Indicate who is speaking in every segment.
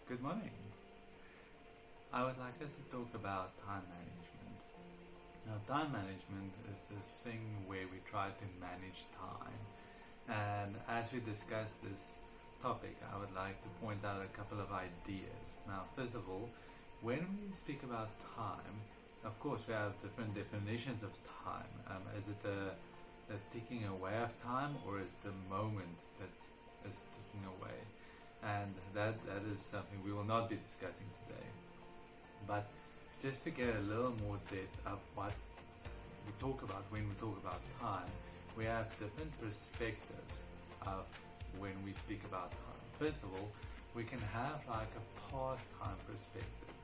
Speaker 1: Good morning. I would like us to talk about time management. Now, time management is this thing where we try to manage time. And as we discuss this topic, I would like to point out a couple of ideas. Now, first of all, when we speak about time, of course, we have different definitions of time. Is it the ticking away of time, or is the moment that is ticking away? And that is something we will not be discussing today. But just to get a little more depth of what we talk about when we talk about time, we have different perspectives of when we speak about time. First of all, we can have like a past time perspective.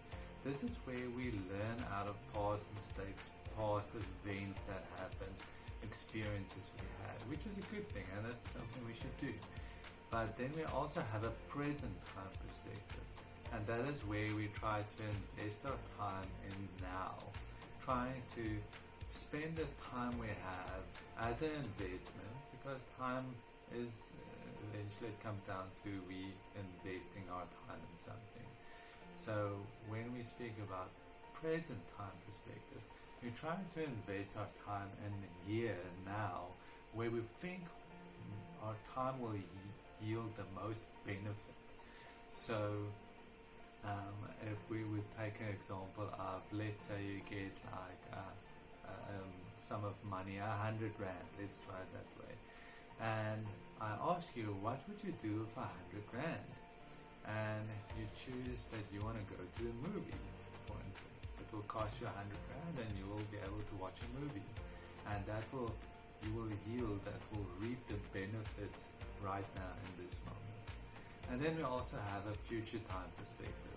Speaker 1: This is where we learn out of past mistakes, past events that happened, experiences we had, which is a good thing, and that's something we should do. But then we also have a present time perspective, and that is where we try to invest our time in now, trying to spend the time we have as an investment, because time is eventually it comes down to we investing our time in something. So when we speak about present time perspective, we're trying to invest our time in here now, where we think our time will yield the most benefit. So if we would take an example of, let's say you get like a sum of money, 100 Rand, let's try it that way. And I ask you, what would you do for 100 Rand? And you choose that you want to go to the movies, for instance. It will cost you 100 Rand and you will be able to watch a movie. And you will reap the benefits right now in this moment. And then we also have a future time perspective.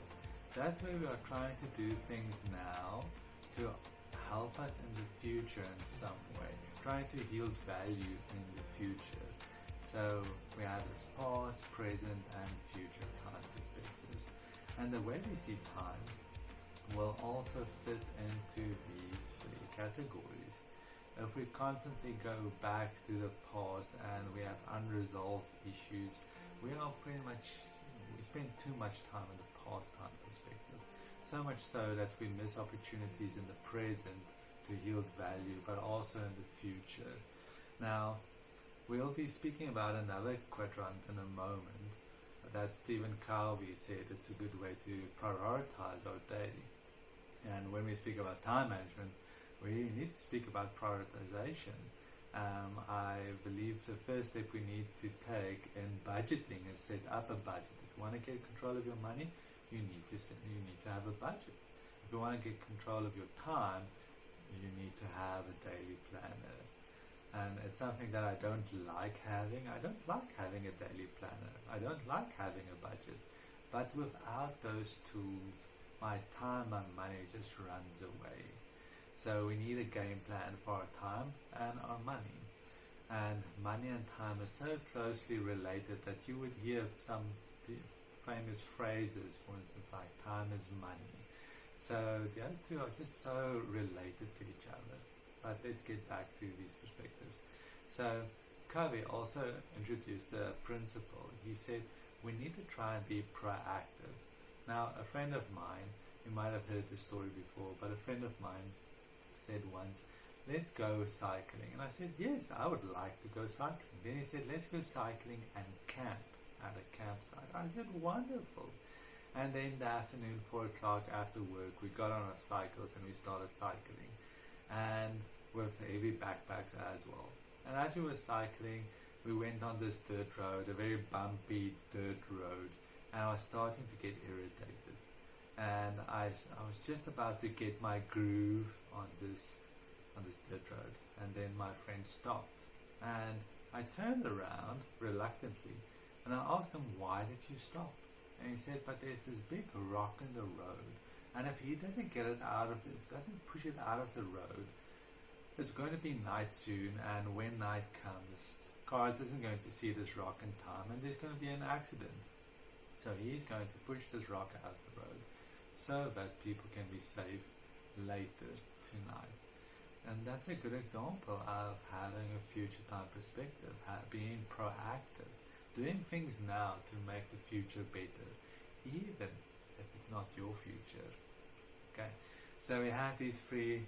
Speaker 1: That's where we are trying to do things now to help us in the future in some way, trying to yield value in the future. So we have this past, present, and future time perspectives. And the way we see time will also fit into these three categories. If we constantly go back to the past and we have unresolved issues, we spend too much time in the past time perspective. So much so that we miss opportunities in the present to yield value, but also in the future. Now, we'll be speaking about another quadrant in a moment that Stephen Covey said it's a good way to prioritize our day. And when we speak about time management, we need to speak about prioritization. I believe the first step we need to take in budgeting is set up a budget. If you want to get control of your money, you need to have a budget. If you want to get control of your time, you need to have a daily planner. And it's something that I don't like having. I don't like having a daily planner. I don't like having a budget. But without those tools, my time and money just runs away. So we need a game plan for our time and our money. And money and time are so closely related that you would hear some famous phrases, for instance, like time is money. So those two are just so related to each other. But let's get back to these perspectives. So Covey also introduced a principle. He said we need to try and be proactive. Now, a friend of mine, you might have heard this story before, but a friend of mine said once, let's go cycling. And I said, yes, I would like to go cycling. Then he said, let's go cycling and camp at a campsite. I said, wonderful. And then in the afternoon, 4 o'clock after work, we got on our cycles and we started cycling. And with heavy backpacks as well. And as we were cycling, we went on this dirt road, a very bumpy dirt road, and I was starting to get irritated. And I was just about to get my groove on this dirt road, and then my friend stopped, and I turned around reluctantly, and I asked him, why did you stop? And he said, but there's this big rock in the road, and if he doesn't doesn't push it out of the road, it's going to be night soon, and when night comes, cars isn't going to see this rock in time, and there's going to be an accident. So he's going to push this rock out of the road so that people can be safe later tonight. And that's a good example of having a future time perspective, being proactive, doing things now to make the future better. even if it's not your future. Okay, so we have these three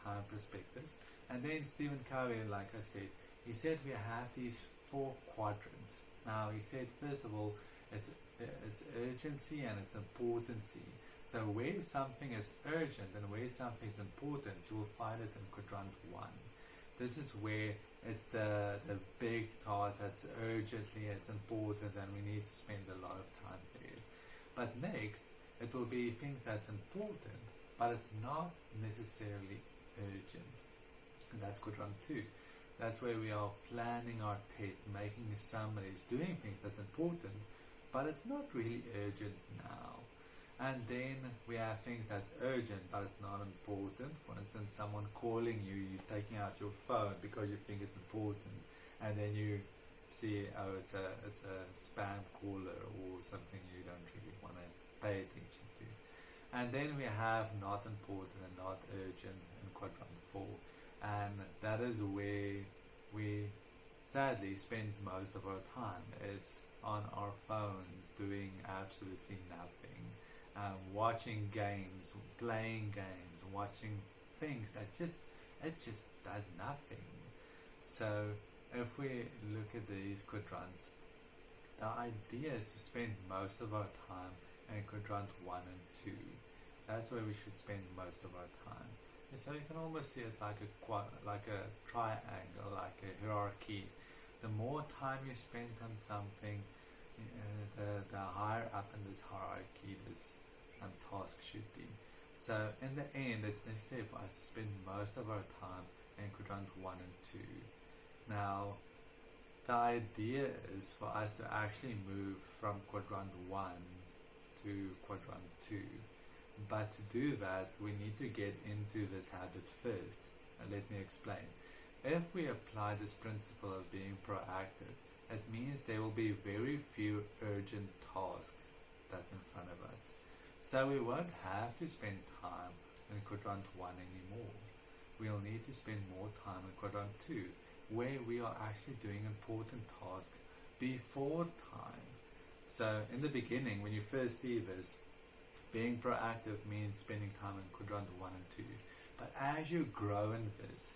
Speaker 1: time perspectives, and then Stephen Covey, like I said, he said we have these four quadrants. Now he said, first of all, it's urgency and it's importancy. So where something is urgent and where something is important, you will find it in quadrant 1. This is where it's the big task that's urgently, it's important, and we need to spend a lot of time there. But next, it will be things that's important, but it's not necessarily urgent. And that's quadrant 2. That's where we are planning our test, making summaries, doing things that's important, but it's not really urgent now. And then we have things that's urgent, but it's not important. For instance, someone calling you, you're taking out your phone because you think it's important, and then you see, oh, it's a spam caller or something you don't really want to pay attention to. And then we have not important and not urgent in quadrant 4. And that is where we sadly spend most of our time. It's on our phones doing absolutely nothing, watching games, playing games, watching things that it just does nothing. So if we look at these quadrants, the idea is to spend most of our time in quadrant 1 and 2. That's where we should spend most of our time. And so you can almost see it like a triangle, like a hierarchy. The more time you spend on something, the higher up in this hierarchy this task should be. So in the end, it's necessary for us to spend most of our time in quadrant 1 and 2. Now, the idea is for us to actually move from quadrant 1 to quadrant 2. But to do that, we need to get into this habit first. And let me explain. If we apply this principle of being proactive, it means there will be very few urgent tasks that's in front of us. So we won't have to spend time in quadrant 1 anymore. We'll need to spend more time in quadrant 2, where we are actually doing important tasks before time. So in the beginning, when you first see this, being proactive means spending time in quadrant 1 and 2. But as you grow in this,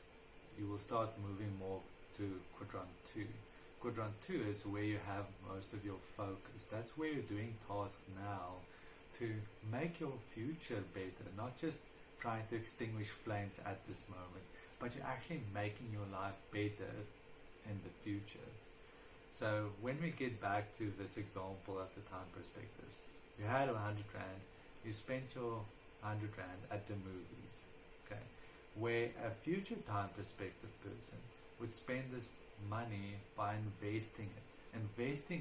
Speaker 1: you will start moving more to quadrant 2. Quadrant 2 is where you have most of your focus. That's where you're doing tasks now to make your future better, not just trying to extinguish flames at this moment, but you're actually making your life better in the future. So when we get back to this example of the time perspectives, you had 100 Rand, you spent your 100 Rand at the movies, okay? Where a future time perspective person would spend this money by investing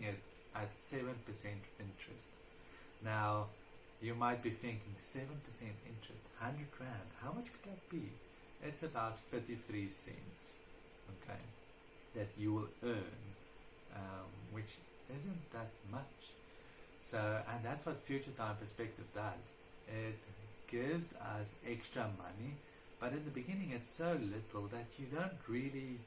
Speaker 1: it at 7% interest. Now, you might be thinking, 7% interest, 100 Rand, how much could that be? It's about 33 cents, okay, that you will earn, which isn't that much. So, and that's what future time perspective does. It gives us extra money, but in the beginning it's so little that you don't really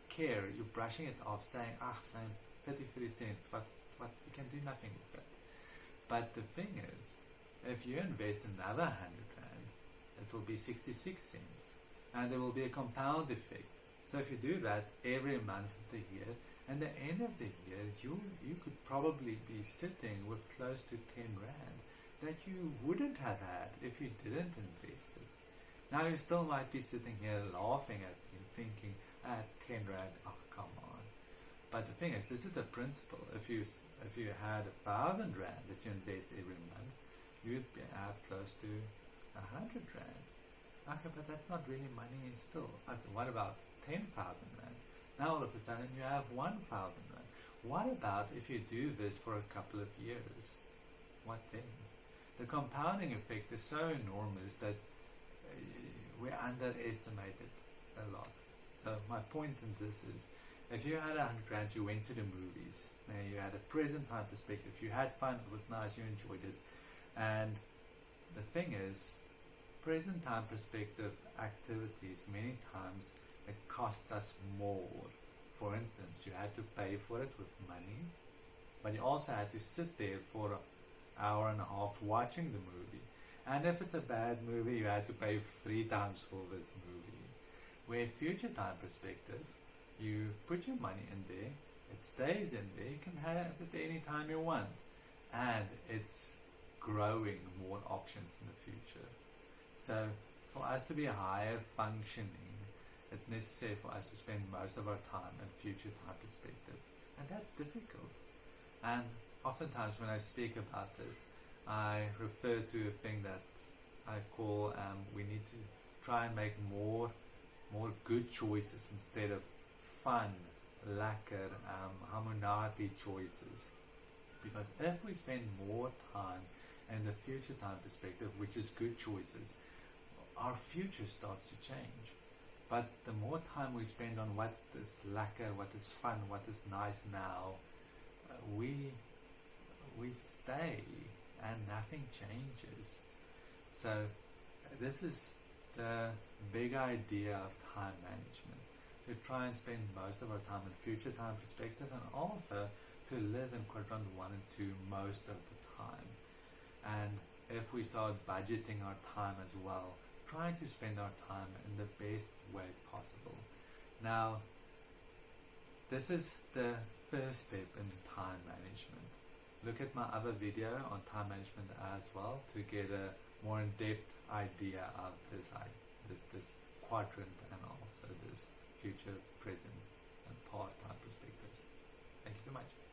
Speaker 1: care. You're brushing it off, saying, man, 33 cents, what you can do nothing with it. But the thing is, if you invest another 100 Rand, it will be 66 cents, and there will be a compound effect. So if you do that every month of the year, at the end of the year, you could probably be sitting with close to 10 Rand that you wouldn't have had if you didn't invest it. Now you still might be sitting here laughing at me, thinking, 10 Rand, oh come on. But the thing is, this is the principle. If you had 1,000 Rand that you invest every month, you'd have close to 100 Rand. Okay, but that's not really money still. Okay, what about 10,000 Rand? Now all of a sudden you have 1,000 Rand. What about if you do this for a couple of years? What then? The compounding effect is so enormous that we underestimate it a lot. So my point in this is, if you had 100 Rand, you went to the movies, now you had a present time perspective, you had fun, it was nice, you enjoyed it. And the thing is, present time perspective activities, many times it costs us more. For instance, you had to pay for it with money, but you also had to sit there for hour and a half watching the movie. And if it's a bad movie, you have to pay 3 times for this movie. Where future time perspective, you put your money in there, it stays in there, you can have it any time you want. And it's growing more options in the future. So for us to be higher functioning, it's necessary for us to spend most of our time in future time perspective. And that's difficult. And oftentimes when I speak about this, I refer to a thing that I call we need to try and make more good choices instead of fun, lekker, harmonatie choices. Because if we spend more time in the future time perspective, which is good choices, our future starts to change. But the more time we spend on what is lekker, what is fun, what is nice now, we stay and nothing changes. So this is the big idea of time management. To try and spend most of our time in future time perspective, and also to live in quadrant 1 and 2 most of the time. And if we start budgeting our time as well, trying to spend our time in the best way possible. Now, this is the first step in time management. Look at my other video on time management as well to get a more in-depth idea of this quadrant and also this future, present, and past time perspectives. Thank you so much.